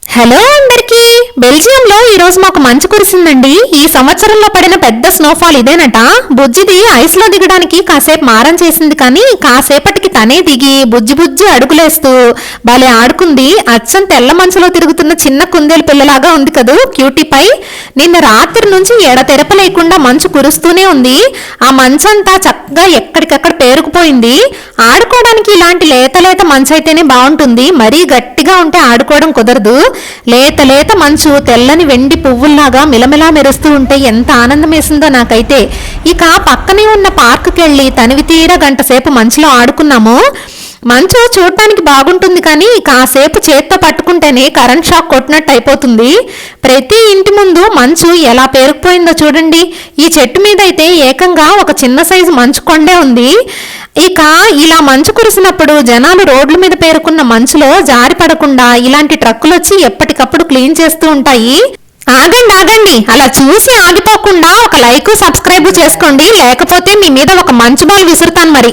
Hello అందరికి. బెల్జియంలో ఈ రోజు మాకు మంచు కురిసిందండి. ఈ సంవత్సరంలో పడిన పెద్ద స్నోఫాల్ ఇదేనట. బుజ్జిది ఐస్ లో దిగడానికి కాసేపు మారం చేసింది, కానీ కాసేపటికి తనే దిగి బుజ్జి బుజ్జి అడుగులేస్తూ భలే ఆడుకుంది. అచ్చం తెల్ల మంచులో తిరుగుతున్న చిన్న కుందేలు పిల్లలాగా ఉంది కదూ క్యూటీపై. నిన్న రాత్రి నుంచి ఎడతెరప లేకుండా మంచు కురుస్తూనే ఉంది. ఆ మంచంతా చక్కగా ఎక్కడికక్కడ పేరుకుపోయింది. ఆడుకోవడానికి ఇలాంటి లేత లేత మంచు అయితేనే బాగుంటుంది. మరీ గట్టిగా ఉంటే ఆడుకోవడం కుదరదు. లేత లేత మంచు తెల్లని వెండి పువ్వుల్లాగా మిలమిలా మెరుస్తూ ఉంటే ఎంత ఆనందం వేసిందో నాకైతే. ఇక పక్కనే ఉన్న పార్కుకి వెళ్ళి తనివి తీరా గంట సేపు మంచులో ఆడుకున్నాము. మంచు చూడటానికి బాగుంటుంది, కానీ కాసేపు చేత్తో పట్టుకుంటేనే కరెంట్ షాక్ కొట్టినట్టు అయిపోతుంది. ప్రతి ఇంటి ముందు మంచు ఎలా పేరుకుపోయిందో చూడండి. ఈ చెట్టు మీద అయితే ఏకంగా ఒక చిన్న సైజు మంచు కొండే ఉంది. ఇక ఇలా మంచు కురిసినప్పుడు జనాలు రోడ్ల మీద పేరుకున్న మంచులో జారి పడకుండా ఇలాంటి ట్రక్కులు వచ్చి ఎప్పటికప్పుడు క్లీన్ చేస్తూ ఉంటాయి. ఆగండి ఆగండి, అలా చూసి ఆగిపోకుండా ఒక లైక్ సబ్స్క్రైబ్ చేసుకోండి, లేకపోతే మీ మీద ఒక మంచు బాల్ విసురుతాను మరి.